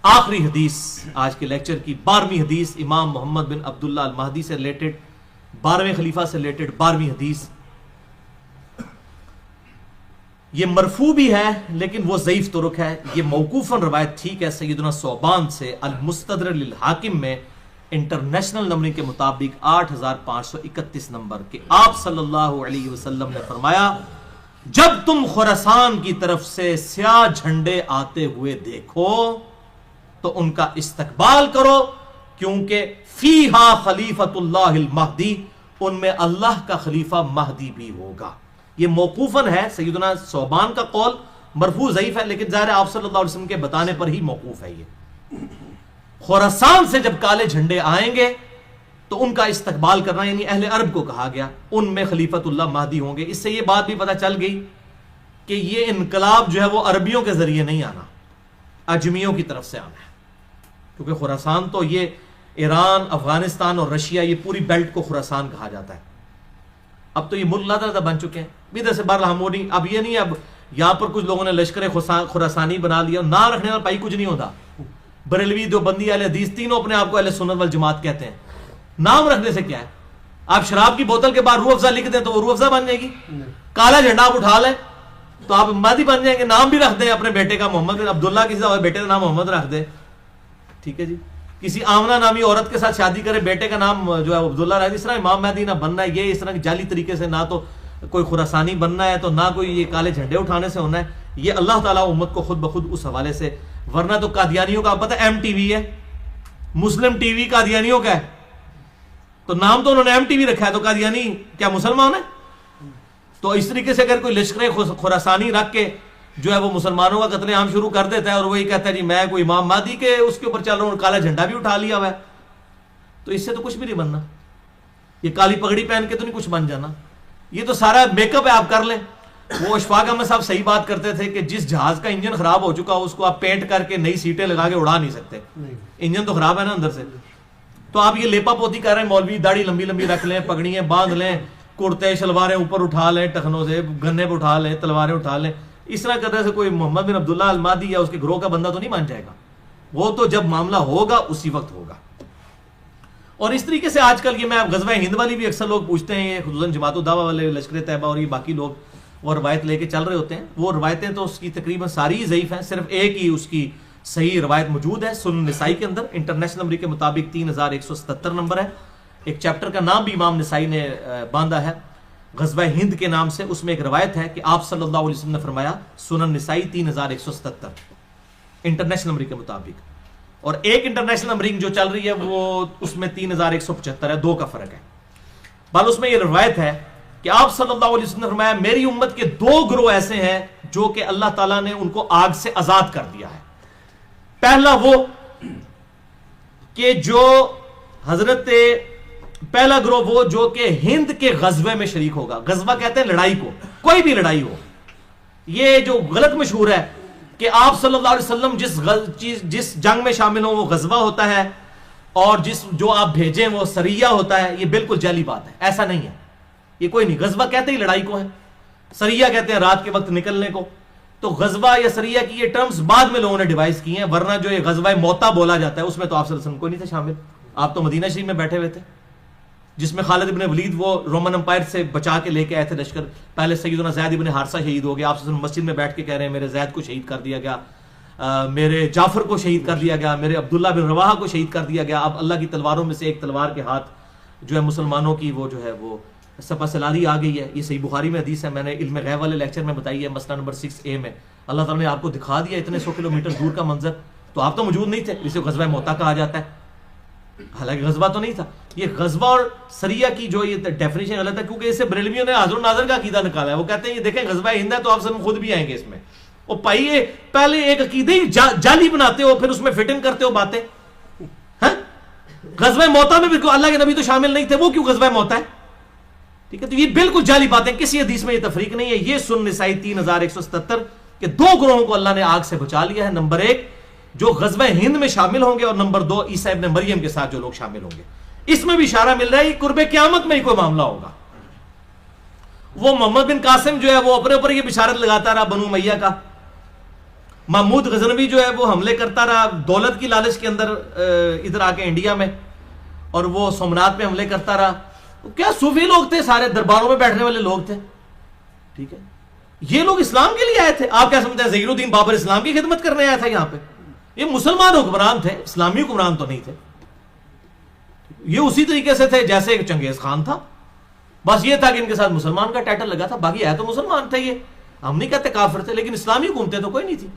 آخری حدیث آج کے لیکچر کی 12ویں حدیث امام محمد بن عبداللہ المہدی سے ریلیٹڈ، 12ویں خلیفہ سے ریلیٹڈ 12ویں حدیث. یہ مرفوع بھی ہے لیکن وہ ضعیف طرق ہے. یہ موقوفاً روایت ٹھیک ہے سیدنا ثوبان سے المستدرک للحاکم میں انٹرنیشنل نمبرنگ کے مطابق 8531 نمبر کہ آپ صلی اللہ علیہ وسلم نے فرمایا جب تم خراسان کی طرف سے سیاہ جھنڈے آتے ہوئے دیکھو تو ان کا استقبال کرو کیونکہ فیہا خلیفۃ اللہ المہدی، ان میں اللہ کا خلیفہ مہدی بھی ہوگا. یہ موقوفاً ہے سیدنا ثوبان کا قول، مرفوع ضعیف ہے لیکن ظاہر آپ صلی اللہ علیہ وسلم کے بتانے پر ہی موقوف ہے. یہ خراسان سے جب کالے جھنڈے آئیں گے تو ان کا استقبال کرنا، یعنی اہل عرب کو کہا گیا، ان میں خلیفۃ اللہ مہدی ہوں گے. اس سے یہ بات بھی پتہ چل گئی کہ یہ انقلاب جو ہے وہ عربیوں کے ذریعے نہیں آنا، اجمیوں کی طرف سے آنا ہے. کیونکہ خراسان تو یہ ایران، افغانستان اور رشیا، یہ پوری بیلٹ کو خراسان کہا جاتا ہے. اب تو یہ ملک لادہ بن چکے ہیں ادھر سے بہرحال ہم نہیں. اب یہ نہیں اب یہاں پر کچھ لوگوں نے لشکر خراسانی بنا لیا، نام رکھنے والا پائی کچھ نہیں ہوتا. بریلوی، دیوبندی، اہل حدیث تینوں اپنے آپ کو اہل سنت والجماعت کہتے ہیں. نام رکھنے سے کیا ہے؟ آپ شراب کی بوتل کے بعد روح افزا لکھ دیں تو وہ روح افزا بن جائے گی. کالا جھنڈا آپ اٹھا لیں تو آپ مہدی بن جائیں گے. نام بھی رکھ دیں اپنے بیٹے کا محمد بن عبداللہ، کسی بیٹے کا نام محمد رکھ دیں، ٹھیک ہے جی. کسی آمنہ نامی عورت کے ساتھ شادی کرے، بیٹے کا نام جو ہے عبداللہ رکھ دیں. اس طرح امام مہدی نہ بننا ہے، یہ اس طرح جعلی طریقے سے نہ تو کوئی خراسانی بننا ہے تو نہ کوئی یہ کالے جھنڈے اٹھانے سے ہونا ہے. یہ اللہ تعالیٰ امت کو خود بخود اس حوالے سے، ورنہ تو قادیانیوں کا آپ پتہ ایم ٹی وی ہے، مسلم ٹی وی قادیانیوں کا ہے، تو نام تو انہوں نے ایم ٹی وی رکھا ہے، تو قادیانی کیا مسلمان ہے؟ تو اس طریقے سے اگر کوئی لشکر خراسانی رکھ کے جو ہے وہ مسلمانوں کا قتل عام شروع کر دیتا ہے اور وہی کہتا ہے جی میں کوئی امام مہدی کے اس کے اوپر چل رہا ہوں اور کالا جھنڈا بھی اٹھا لیا ہوا ہے، تو اس سے تو کچھ بھی نہیں بننا. یہ کالی پگڑی پہن کے تو نہیں کچھ بن جانا. یہ تو سارا میک اپ ہے، آپ کر لیں. وہ اشفاق احمد صاحب صحیح بات کرتے تھے کہ جس جہاز کا انجن خراب ہو چکا اس کو آپ پینٹ کر کے نئی سیٹیں لگا کے اڑا نہیں سکتے، انجن تو خراب ہے نا اندر سے. تو آپ یہ لیپا پوتی کر رہے ہیں، مولوی داڑھی لمبی لمبی رکھ لیں، پگڑیاں باندھ لیں، کرتے شلواریں اوپر اٹھا لیں، ٹخنوں سے گنے پہ اٹھا لیں، تلواریں اٹھا لیں. اس طرح کرنے سے کوئی محمد بن عبداللہ المہدی یا اس کے گروہ کا بندہ تو نہیں مان جائے گا. وہ تو جب معاملہ ہوگا اسی وقت ہوگا. اور اس طریقے سے آج کل یہ میں غزوہ ہند والی بھی اکثر لوگ پوچھتے ہیں، خصوصاً جماعت الدعوہ والے، لشکر طیبہ اور یہ باقی لوگ وہ روایت لے کے چل رہے ہوتے ہیں. وہ روایتیں تو اس کی تقریباً ساری ضعیف ہیں، صرف ایک ہی اس کی صحیح روایت موجود ہے سنن نسائی کے اندر، انٹرنیشنل نمبر کے مطابق 3177 نمبر ہے. ایک چیپٹر کا نام بھی امام نسائی نے باندھا ہے غزوہ ہند کے نام سے. اس میں ایک روایت ہے کہ آپ صلی اللہ علیہ وسلم نے فرمایا، سنن نسائی 3177 انٹرنیشنل نمبر کے مطابق. اور ایک انٹرنیشنل نمبرنگ جو چل رہی ہے وہ اس میں 3175 ہے، دو کا فرق ہے. بل اس میں یہ روایت ہے کہ آپ صلی اللہ علیہ وسلم نے فرمایا میری امت کے دو گروہ ایسے ہیں جو کہ اللہ تعالیٰ نے ان کو آگ سے آزاد کر دیا ہے. پہلا وہ کہ جو پہلا گروہ وہ جو کہ ہند کے غزوے میں شریک ہوگا. غزوہ کہتے ہیں لڑائی کو، کوئی بھی لڑائی ہو. یہ جو غلط مشہور ہے کہ آپ صلی اللہ علیہ وسلم جس جنگ میں شامل ہوں وہ غزوہ ہوتا ہے اور جو آپ بھیجیں وہ سریہ ہوتا ہے. یہ بالکل جعلی بات ہے، ایسا نہیں ہے. یہ کوئی نہیں. غزوہ کہتے ہی لڑائی کو ہے، سریہ کہتے ہیں رات کے وقت نکلنے کو. تو غزوہ یا سریہ کی یہ ٹرمز بعد میں لوگوں نے ڈیوائز کی ہیں، ورنہ جو یہ غزوہ موتا بولا جاتا ہے اس میں تو آپ صلی اللہ علیہ وسلم کوئی نہیں تھے شامل. آپ تو مدینہ شریف میں بیٹھے ہوئے تھے جس میں خالد ابن ولید وہ رومن امپائر سے بچا کے لے کے آئے تھے لشکر. پہلے سیدنا زید ابن حارثہ شہید ہو گیا، آپ صلی اللہ علیہ وسلم مسجد میں بیٹھ کے کہہ رہے ہیں میرے زید کو شہید کر دیا گیا، میرے جعفر کو شہید کر دیا گیا، میرے عبداللہ بن رواحہ کو شہید کر دیا گیا. اب اللہ کی تلواروں میں سے ایک تلوار کے ہاتھ جو ہے مسلمانوں کی وہ جو ہے وہ سپہ سلاری آ گئی ہے. یہ صحیح بخاری میں حدیث ہے، میں نے علم غیب والے لیکچر میں بتائی ہے، مسئلہ نمبر 6A میں. اللہ تعالیٰ نے آپ کو دکھا دیا اتنے 100 کلومیٹر دور کا منظر، تو آپ تو موجود نہیں تھے، اسے غزوہ موتا کہا جاتا ہے. حالانکہ غزوہ تو نہیں تھا. یہ غزوہ اور سریہ کی جو یہ ڈیفینیشن غلط ہے، کیونکہ اسے بریلویوں نے حاضر ناظر کا عقیدہ نکالا ہے. وہ کہتے ہیں یہ دیکھیں غزوہ ہند ہے تو آپ سب خود بھی آئیں گے اس میں. اور پائیے پہلے ایک عقیدے ہی جعلی بناتے ہو، پھر اس میں فٹنگ کرتے ہو باتیں. غزوہ موتا میں بالکل اللہ کے نبی تو شامل نہیں تھے، وہ کیوں غزوہ موتا ہے؟ ٹھیک ہے، تو یہ بالکل جعلی باتیں، کسی حدیث میں یہ تفریق نہیں ہے. یہ سنن نسائی 3177 کہ دو گروہوں کو اللہ نے آگ سے بچا لیا ہے. نمبر 1 جو غزوہ ہند میں شامل ہوں گے، اور نمبر 2 عیسیٰ ابن مریم کے ساتھ جو لوگ شامل ہوں گے. اس میں بھی اشارہ مل رہا ہے قرب قیامت میں ہی کوئی معاملہ ہوگا. وہ محمد بن قاسم جو ہے وہ اپنے اوپر یہ بشارت لگاتا رہا بنو امیہ کا. محمود غزنوی جو ہے وہ حملے کرتا رہا دولت کی لالچ کے اندر ادھر آ کے انڈیا میں, اور وہ سومنات پہ حملے کرتا رہا. کیا صوفی لوگ تھے, سارے درباروں میں بیٹھنے والے لوگ تھے. ٹھیک ہے, یہ لوگ اسلام کے لیے آئے تھے. آپ کیا سمجھتے ہیں ظہیر الدین بابر اسلام کی خدمت کرنے آیا تھا یہاں پہ؟ یہ مسلمان حکمران تھے, اسلامی حکمران تو نہیں تھے. یہ اسی طریقے سے تھے جیسے چنگیز خان تھا, بس یہ تھا کہ ان کے ساتھ مسلمان کا ٹائٹل لگا تھا, باقی ہے تو مسلمان تھے. یہ ہم نہیں کہتے کافر تھے, لیکن اسلامی حکومتیں تو کوئی نہیں تھی.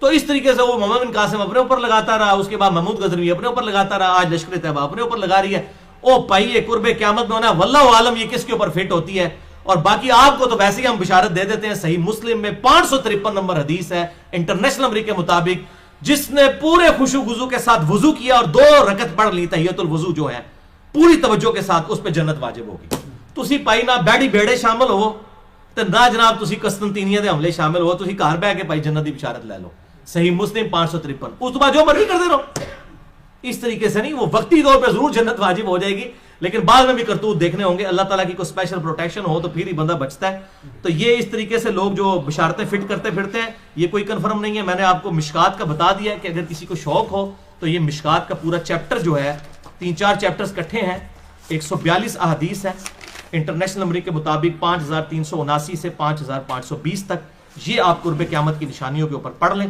تو اس طریقے سے وہ محمد بن قاسم اپنے اوپر لگاتا رہا, اس کے بعد محمود غزنوی اپنے اوپر لگاتا رہا, آج لشکر طیبہ اپنے اوپر لگا رہی ہے. او پائیے قرب قیامت میں ہونا, واللہ عالم یہ کس کے اوپر فٹ ہوتی ہے. اور باقی آپ کو تو ویسے ہی ہم بشارت دے دیتے ہیں, صحیح مسلم میں 553 نمبر حدیث ہے انٹرنیشنل نمبر کے مطابق, جس نے پورے خشوع وضو کے ساتھ وضو کیا اور 2 رکعت پڑھ لی تحیۃ الوضو جو ہے پوری توجہ کے ساتھ, اس پہ جنت واجب ہوگی. تسی پائی نہ بیڑی بیڑے شامل ہو تے نہ جناب تسی قسطنطینیہ دے حملے شامل ہو, تسی گھر بیٹھ کے پائی جنت دی بشارت لے لو. صحیح مسلم 553, اس تو بعد جو مرضی کرتے رہو. اس طریقے سے نہیں, وہ وقتی طور پہ ضرور جنت واجب ہو جائے گی, لیکن بعد میں بھی کرتوت دیکھنے ہوں گے. اللہ تعالیٰ کی کوئی اسپیشل پروٹیکشن ہو تو پھر ہی بندہ بچتا ہے. تو یہ اس طریقے سے لوگ جو بشارتیں فٹ کرتے پھرتے ہیں, یہ کوئی کنفرم نہیں ہے. میں نے آپ کو مشکات کا بتا دیا کہ اگر کسی کو شوق ہو تو یہ مشکات کا پورا چیپٹر جو ہے 3-4 چیپٹرز کٹھے ہیں, 142 احادیث ہیں انٹرنیشنل نمبر کے مطابق 5379 سے 5520 تک. یہ آپ قرب قیامت کی نشانیوں کے اوپر پڑھ لیں.